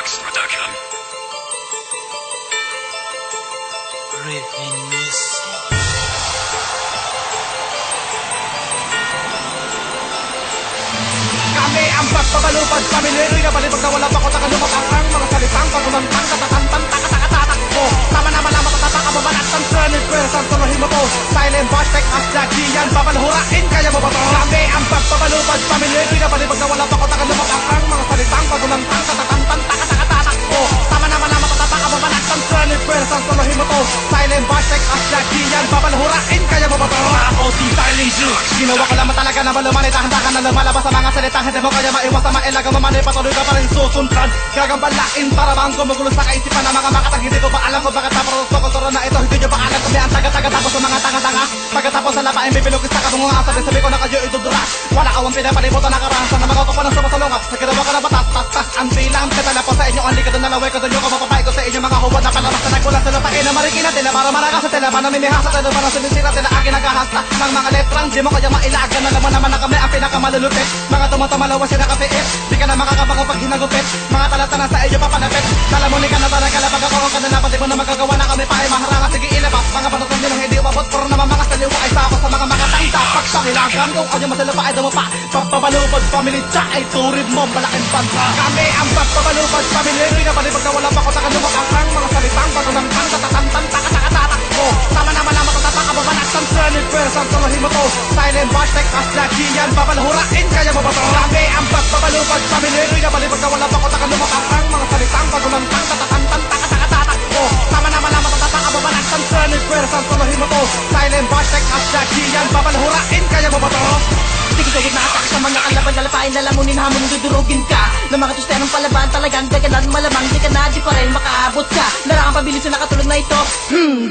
Box Production. Kami ang pagpapalupad, pamilyari na balibag na wala pa ko takalumapang ang mga salitang pagumantang katatantang takatakatakbo. Tama naman ang matatatak ang babanat ang turned person, tulohin mo to. Silent hashtag asdagiyan, babalhurain kaya mo ba to? Kami ang pagpapalupad, pamilyari na balibag na wala pa ko takalumapang ang mga salitang pagumantang katatantang takatakatakbo. Tama naman ang matatatak ang babanat ang turned person, tulohin mo to. Silent hashtag asdagiyan, babalhurain kaya mo ba to? Ako si Silent Jew, ginawa ko naman talaga na malumanit, handa ka na lumalabas sa mga salita. Hindi mo kaya maiwas na mailaga mamanay, patuloy ka pa rin susundan. Gagambalain para bang gumugulo sa kaisipan ng mga makatang. Hindi ko ba alam kung bakit naparoon sa kultura na ito. Hindi nyo ba alam kung may ang taga-taga tapos sa mga tanga-tanga. Pagkatapos sa lapain bibilugis sa kabungungan, sabi ko na kayo idudura. Wala awang pinapalimutan na karahasan na mga kupa ng sumasalungat. Sa ginawa ka na batas, tas, ang bilang katala po sa inyo. Ang likod na nalaway ko doon yung kapapapay ko sa inyo. Mga huwad na palabas na nagkulat sa lupain na marikina. Tila para marakas sa tila para namimihasa. Tila para sumisira tila akin naghahasta ng mga letrang. Di mo kaya mailaga na laman naman na kami ang pinakamalulupit. Mga tumatamalawa sila kapiit. Di ka na makakabango pag hinagupit. Mga talata na sa iyo papanapit. Nalamuni ka na talaga labag ako ka na napat. Di mo na magagawa na kami pa ay maharanga. Sige ilabas mga panotong nyo hindi umabot. Puro naman mga saliwa ay sa ako sa mga makatangta. Pagsakilagan kung kanya masalapa ay dumapa. Pagpabalupad family tsa ay turib mo malaking bansa. Kami ang pagpabalupad family. Na balibag na wala pa ko sa kanumapang ang mga salitang pagumantang tatatantang takatakatakbo. Tama naman ang matatatak ang babanat ang turned person. Tulohin mo to. Silent hashtag asdagiyan, babalhurain kaya mo ba to? Kami ang pagpabalupad family. Na balibag na wala pa ko sa kanumapang ang mga salitang pagumantang tatatantang takatakatakbo. Tama naman ang matatatak ang babanat ang turned person. Tulohin mo to. Silent hashtag asdagiyan, babalhurain kaya mo ba to? Tigil-tigil na atak sa mga kalaban, kalapain, lalamunin, hamon, dudurugin ka. Na mga tusterong palaban, talagang dagalan, malamang di ka na, di pa rin makaabot ka. Larangang pabilis na nakatulog na ito.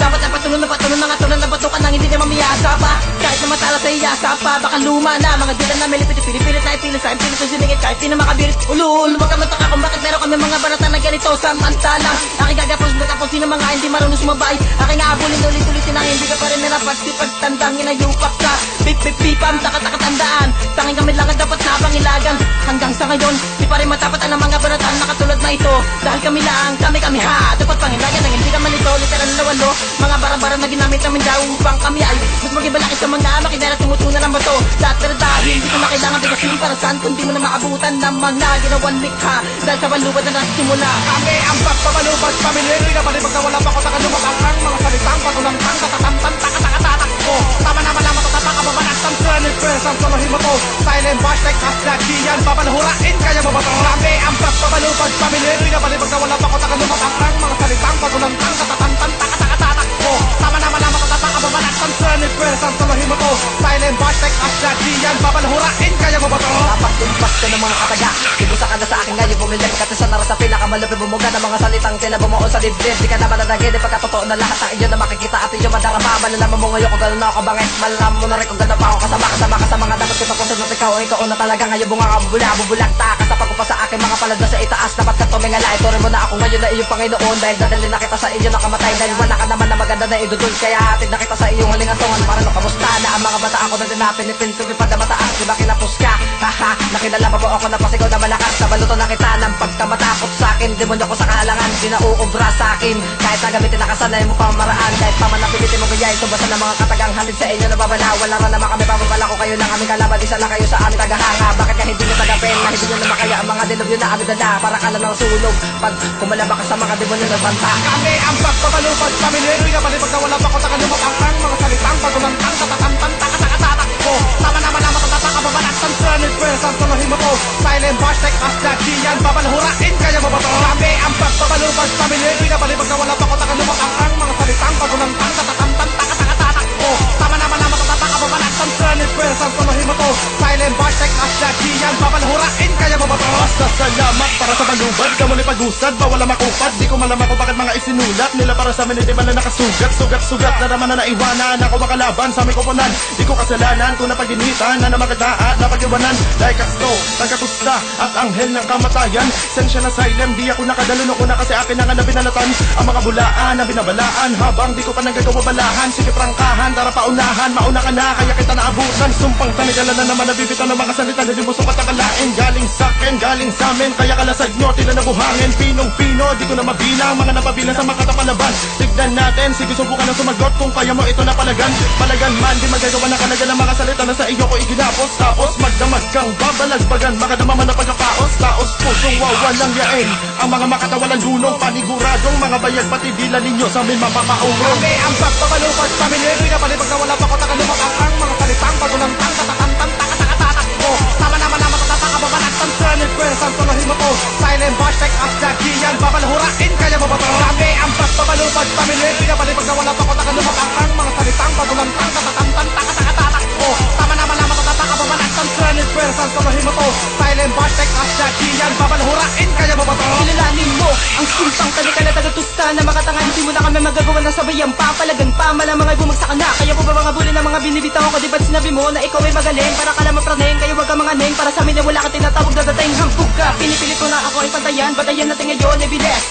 Dapat na patuloy na ngatulan na bato ka nang hindi na mamiyasa pa. Kahit na matala sa iyasa pa, baka luma na. Mga dila na may lipit-pilit na ipilis sa impilis na sinigit. Kahit di na makabirit, ulul, huwag ka mataka kung bakit meron kami mga banatan na ganito. Samantalang, aking gagapos, matapos sino mga hindi marunong sumabay. Aking aabulin, ulit-ulitin ang hindi ka pa rin nalapat. Di pagtandang inayupak ka. Pip-pip-pipam, takatakatandaan. Tanging gamit lang ang dapat na pangilagan. Hanggang sa ngayon, di pa rin matapatan ang mga banatan na katulad na ito. Dahil kami lang, kami ha. Dapat pangilagan ng hindi ka man ito. Literal na walo, mga barang-barang na ginamit namin daw upang kami ay mas magibalaki sa mga makinera tumutunan ng bato. Lahat pero dahil hindi ko na kailangan bigasin para saan kung di mo na maabutan ng mga ginawan likha. Dahil sa balubad na nasisimula. Kami ang pagpabalubad, pamilyari na balibag na wala pa ko sa kanumapang ang mga salitang pagulangtang tatatantang takatakatakbo. Tama naman ang matatatak ang babanat ang turned person. Tulohin mo to. Silent hashtag asdagiyan, babalhurain kaya mo ba to? Kami ang pagpabalupad, pamilyari na balibag na wala pa ko sa kanumapang ang mga salitang pagulangtang tatatantang takatakatakbo. Tama naman ang matatatak ang babanat ang turned person. Tulohin mo to. Silent hashtag asdagiyan, babalhurain kaya mo ba to? Tapos ka ng mga kataga. Ibusa ka na sa akin ngayon, bumilig ka sa nara sa pinakamalapit bumuga ng mga salitang tila bumuo sa dibdib. Di ka naman nanagin, di pagkatotoo na lahat ng inyo na makikita at inyo madarama. Malalaman mo ngayon kung gano'n ako bangit. Malalaman mo na rin kung gano'n pa ako kasama ka sa mga dapat ko tapos at ikaw ay ikaw na talaga ngayon bunga ka bubulak-ta ka sa pagkupa sa akin mga palad na sa itaas. Dapat ka tumingala, ito rin mo na ako ngayon na iyong Panginoon. Dahil dadalhin na kita sa inyo na kamatay. Dahil wala ka naman na maganda na idudul. Kaya hatid na kita sa iyong halingatungan. Para no kamusta na ang mga bata ako na dinapinipin. Tumipad na mataas, diba kinapos ka? Haha, nakilala pa ba ako na pasigaw na malakas. Nabaluto na kita ng pagkamatakot sa akin. Demonyo ko sa kahalangan, di na uubra sa akin. Kahit nagamitin na kasanay mo pamaraan. Kahit pa man napilitin mo gayay, tubasan ng mga katagang halid sa inyo na babala. Wala na naman kami pababala ko kayo ng aming kalaban. Isa lang kayo sa aming tagahanga. Bakit ka hindi nyo tagapin? Na hindi nyo naman kaya ang mga dilubyo na aming dala. Para kala ng sunog pag kumalaba ka sa mga demonyo na banta. Kami ang pagpabalupad, pamilyari na balibag na wala pa ko sa kanumapang ang mga salitang pagulangtang tatatantang takatakatakbo. Tama naman ang matatatak ang babanat ang turned person. Tulohin mo to. Silent hashtag asdagiyan, babalhurain kaya mo ba to? Kami ang pagpabalupad, pamilyari na balibag na wala pa ko sa kanumapang ang mga salitang pagulangtang tatatantang takatakatakbo. Tama naman ang matatatak ang babanat ang turned person. Tulohin mo to. Silent hashtag asdagiyan, babalhurain kaya mo ba to? Basta salamat para sa balubad. Ka muli pag-usad, bawala makupad. Di ko malaman kung bakit mga isinulat nila para sa amin. Hindi ba na nakasugat, sugat na naman na naiwanan. Ako makalaban sa aming koponan. Di ko kasalanan kung napaginitan na namagdaan, napag-iwanan. Dahil kasto, nagkatusta at anghel ng kamatayan. Sensya na silent, di ako nakadalunok ko na kasi akin na nga nabinalatan. Ang mga bulaan na binabalaan habang di ko pa nagagawa balahan. Sige prangkahan, tara paunahan, mauna ka na kaya kita naabutan. Sumpang tanigala na naman nabibitan ng mga salita na di mo sukat akalain. Galing sa akin, galing sa amin, kaya kalas side norte na nabuhangin, pinong-pino, di ko na mabilang, mga napabilang sa makatapalaban. Tignan natin, sige subukan ng sumagot, kung kaya mo ito na palagan. Palagan man, di magagawa na kalaga ng mga salita na sa iyo ko iginapos. Tapos magdamag kang babalagbagan, makadama man na pagkakaos. Taos pusong wawalang yain, ang mga makatawalang dunong paniguradong mga bayag pati dila ninyo sa amin mapapaurong. Kami ang pagpapalupad, pamilyero'y na palipag na wala pa ko takalumapang ang mga salitang pagulantang katatantang takatakatak ko. Tama naman na matataka babalagtan, turned person, tuluhin mo to. Silent hashtag at jagiyan, babalhurain kaya mo ba to? Kami ang pagpapalupad, pamilyero'y na palipag na wala pa ko takalumapang ang mga salitang pagulantang katatantang takatakatak ko. Tama naman na matataka babalagtan, turned person, tuluhin mo to. Silent hashtag at jagiyan, babalhurain kaya mo ba to? Kilalanin mo ang sumpang talikala tagatusta na makatangan. Hindi mo na kami magagawa ng sabayang papalagan pa. Malamang ay bumagsak ka na. Kaya po ba mga bully na mga binibitaw ko? Di ba't sinabi mo na ikaw ay magaling? Para ka lang mapraneng, kayo wag ka mga neng. Para sa amin na wala ka tinatawag na dating hambog ka. Pinipilit mo na ako ay pantayan. Batayan natin ngayon ay bilis.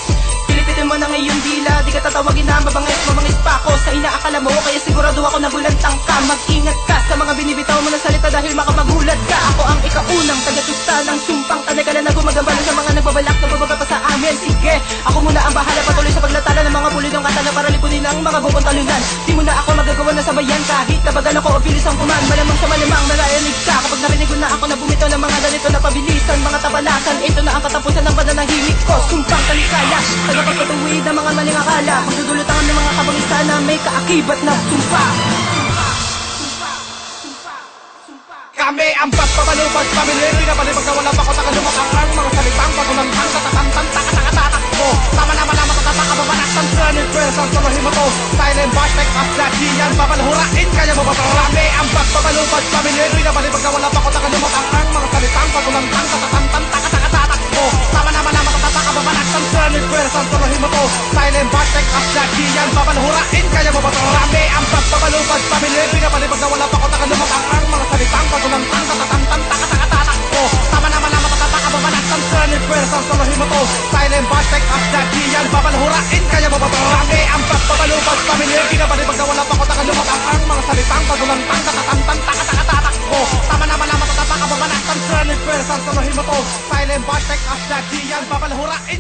Pilipitin mo na ngayon dila. Di ka tatawagin na mabangis pa ako sa inaakala mo. Kaya sigurado ako na bulantang ka. Mag-ingat ka sa mga binibitaw mo na salita dahil makapagulat ka. Ako ang ikaunang tagatusta ng sumpang talikala na gumagambala sa mga nagbabalak na babaga pa sa amin. Sige, ako muna ang bahala patuloy sa paglatala ng mga bully ng katana para lipunin ang mga bukong talunan. Di mo na ako magagawa na sabayan kahit nabagal ako o bilis ang kuman. Malamang sa malamang narayanig ka kapag narinig ko na ako na bumitaw ng mga ganito na pabilisan. Mga tabalasan, ito na ang katapusan ng pananahimik ko. Sumpang talikala, tagapagpatuwid ng mga maling akala. Magdudulutan ng mga kabangisan na may kaakibat na sumpa. Kami ang pagpapalupad, pamilyero'y na palipag na wala pa ko takalumapang ang mga salitang pagulantang katatantang takatakatak ko. Tama naman na matataka babalaktan, turned person, tuluhin mo to. Silent hashtag at jagiyan, babalhurain kaya mo ba to? Kami ang pagpapalupad, pamilyero'y na palipag na wala pa ko takalumapang ang mga salitang pagulantang katatantang takatakatak ko. Tama naman na matataka babalaktan, turned person, tuluhin mo to. Silent hashtag at jagiyan, babalhurain kaya mo ba to? Kami ang pagpapalupad, pamilyero'y na palipag na wala pa ko takalumapang ang mga salitang pagulantang katatantang takatakatak ko. Tama naman na matataka babalaktan, turned person, tuluhin mo to. Silent hashtag at jagiyan, babalhurain kaya mo ba to? Kami ang pagpapalupad, pamilyero'y na palipag na wala pa ko takalumapang ang mga salitang pagulantang katatantang takatakatak ko. Tama naman na matataka babalaktan, turned person, tuluhin mo to. Silent hashtag at jagiyan, babalhurain